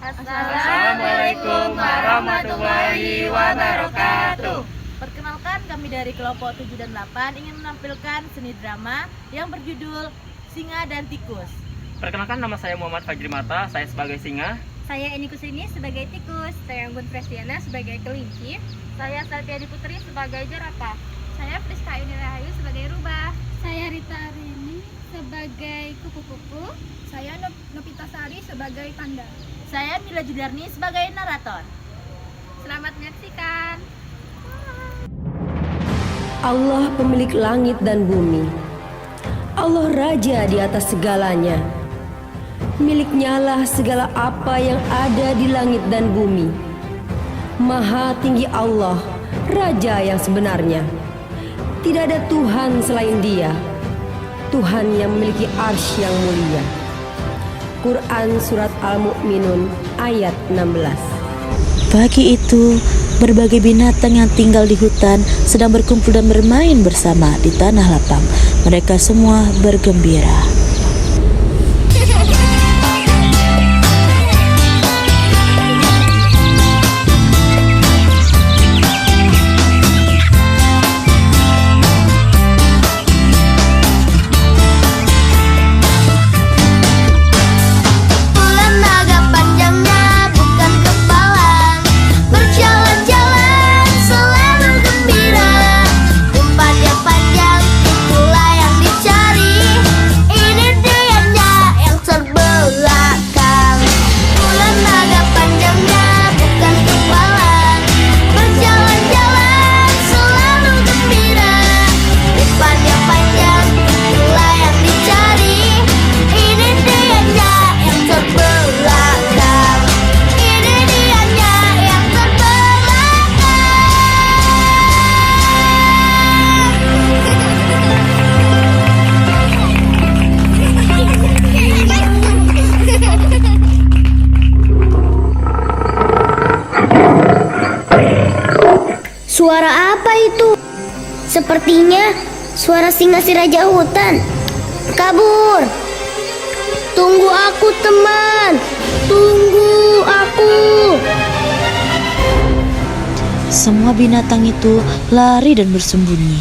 Assalamualaikum warahmatullahi wabarakatuh. Perkenalkan, kami dari kelompok 7 dan 8 ingin menampilkan seni drama yang berjudul Singa dan Tikus. Perkenalkan, nama saya Muhammad Fajri Mata, saya sebagai singa. Saya Eni Kusini sebagai tikus. Saya Anggun Prestiana sebagai kelinci. Saya Satyadi Putri sebagai jerapah. Saya Priska Yuni Rahayu sebagai rubah. Saya Rita Arini sebagai kupu-kupu. Saya Novita Sari sebagai panda. Saya Mila Judarni sebagai narator. Selamat menyaksikan. Allah pemilik langit dan bumi. Allah Raja di atas segalanya. Miliknya lah segala apa yang ada di langit dan bumi. Maha tinggi Allah, Raja yang sebenarnya. Tidak ada Tuhan selain Dia. Tuhan yang memiliki arsy yang mulia. Quran Surat Al-Mu'minun ayat 16. Pagi itu, berbagai binatang yang tinggal di hutan sedang berkumpul dan bermain bersama di tanah lapang. Mereka semua bergembira. Suara apa itu? Sepertinya suara singa si raja hutan. Kabur. Tunggu aku, teman. Tunggu aku. Semua binatang itu lari dan bersembunyi.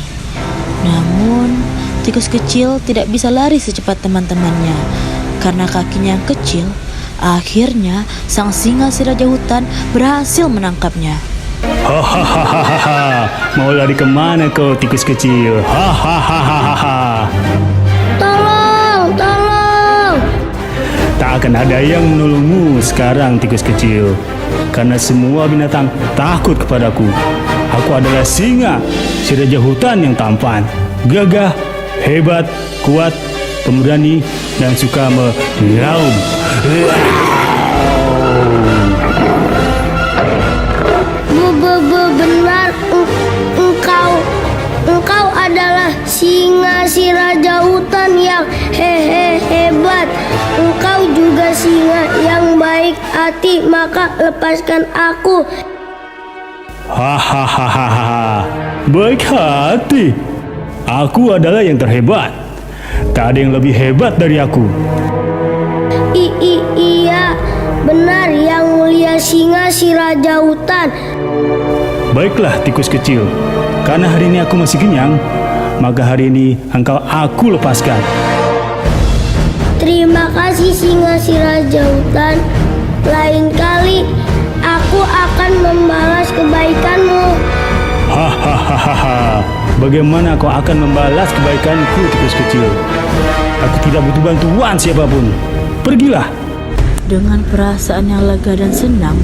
Namun, tikus kecil tidak bisa lari secepat teman-temannya. Karena kakinya yang kecil, akhirnya sang singa si raja hutan berhasil menangkapnya. Hahaha, mau lari kemana kau tikus kecil? Hahaha. Tolong, tolong. Tak akan ada yang menolongmu sekarang tikus kecil, karena semua binatang takut kepadaku. Aku adalah singa, si raja hutan yang tampan, gagah, hebat, kuat, pemberani, dan suka meraung. Benar, engkau adalah singa si raja hutan yang hebat. Engkau juga singa yang baik hati, maka lepaskan aku. Hahaha, baik hati. Aku adalah yang terhebat. Tak ada yang lebih hebat dari aku. Iya, benar yang mulia singa si raja hutan. Baiklah tikus kecil, karena hari ini aku masih kenyang, maka hari ini engkau aku lepaskan. Terima kasih singa si raja hutan. Lain kali aku akan membalas kebaikanmu. Hahaha, bagaimana kau akan membalas kebaikanku tikus kecil? Aku tidak butuh bantuan siapapun. Pergilah. Dengan perasaan yang lega dan senang,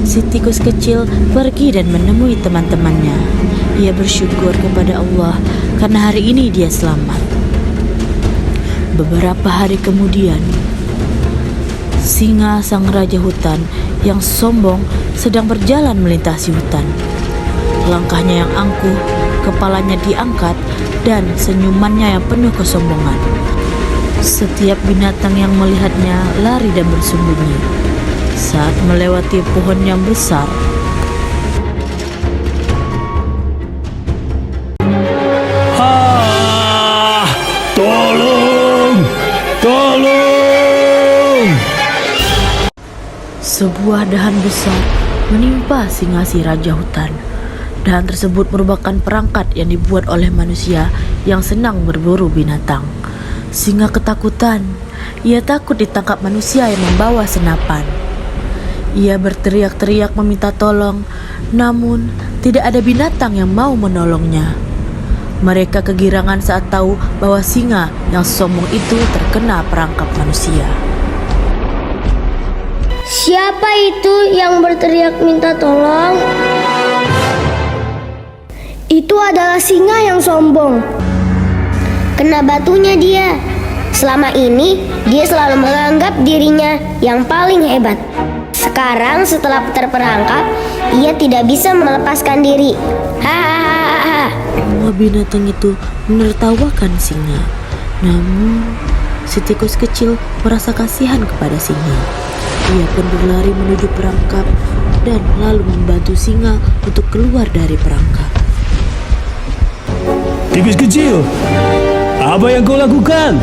si tikus kecil pergi dan menemui teman-temannya. Ia bersyukur kepada Allah karena hari ini dia selamat. Beberapa hari kemudian, singa sang raja hutan yang sombong sedang berjalan melintasi hutan. Langkahnya yang angkuh, kepalanya diangkat, dan senyumannya yang penuh kesombongan. Setiap binatang yang melihatnya lari dan bersembunyi. Saat melewati pohon yang besar, Tolong! Tolong! Sebuah dahan besar menimpa singa si raja hutan. Dahan tersebut merupakan perangkat yang dibuat oleh manusia yang senang berburu binatang. Singa ketakutan. Ia takut ditangkap manusia yang membawa senapan. Ia berteriak-teriak meminta tolong, namun tidak ada binatang yang mau menolongnya. Mereka kegirangan saat tahu bahwa singa yang sombong itu terkena perangkap manusia. Siapa itu yang berteriak minta tolong? Itu adalah singa yang sombong. Kena batunya dia. Selama ini dia selalu menganggap dirinya yang paling hebat. Sekarang setelah terperangkap, ia tidak bisa melepaskan diri. Hahaha. Semua binatang itu menertawakan singa. Namun si tikus kecil merasa kasihan kepada singa. Ia pun berlari menuju perangkap dan lalu membantu singa untuk keluar dari perangkap. Tikus kecil, apa yang kau lakukan?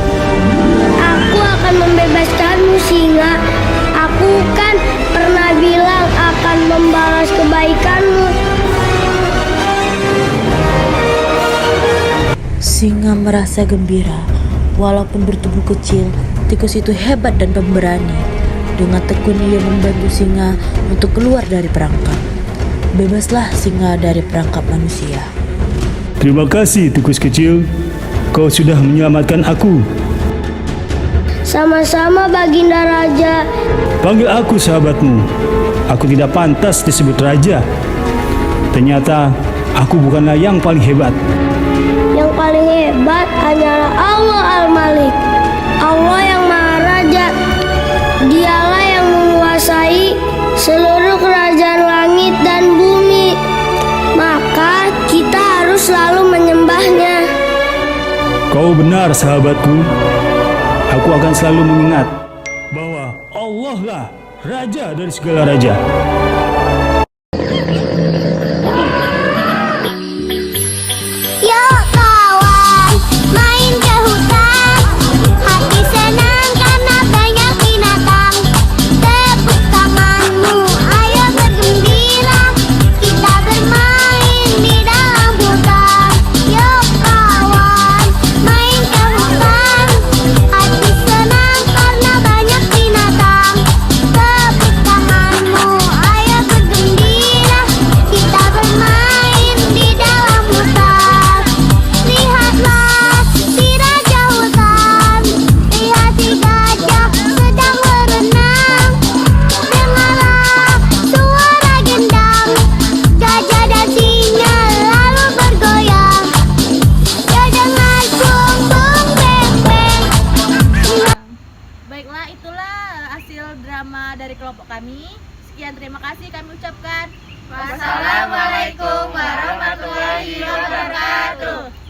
Aku akan membebaskanmu, singa. Aku kan pernah bilang akan membalas kebaikanmu. Singa merasa gembira. Walaupun bertubuh kecil, tikus itu hebat dan pemberani. Dengan tekun ia membantu singa untuk keluar dari perangkap. Bebaslah singa dari perangkap manusia. Terima kasih tikus kecil, kau sudah menyelamatkan aku. Sama-sama, Baginda Raja. Panggil aku sahabatmu. Aku tidak pantas disebut raja. Ternyata aku bukanlah yang paling hebat. Yang paling hebat hanyalah Allah Al-Malik, Allah yang Maha Raja. Dialah yang menguasai seluruh kerajaan langit dan bumi. Maka kita harus selalu menyembahnya. Kau benar sahabatku. Aku akan selalu mengingat bahwa Allah lah raja dari segala raja. Yuk kawan, main ke hutan. Hati senang karena banyak binatang. Tepuk tanganmu, ayo bergembira. Kita bermain di dalam hutan. Yuk kawan, main ke hutan. Hati senang karena banyak binatang. Tepuk tanganmu, ayo bergembira. Kita bermain di dalam hutan. Lihatlah si raja hutan. Lihat si gajah sedang berenang. Dengarlah suara gendang. Gajah dan singa lalu bergoyang. Ya dengan bung bung beng beng. Baiklah, itulah hasil drama dari kelompok kami. Sekian, terima kasih kami ucapkan. Wassalamualaikum warahmatullahi wabarakatuh.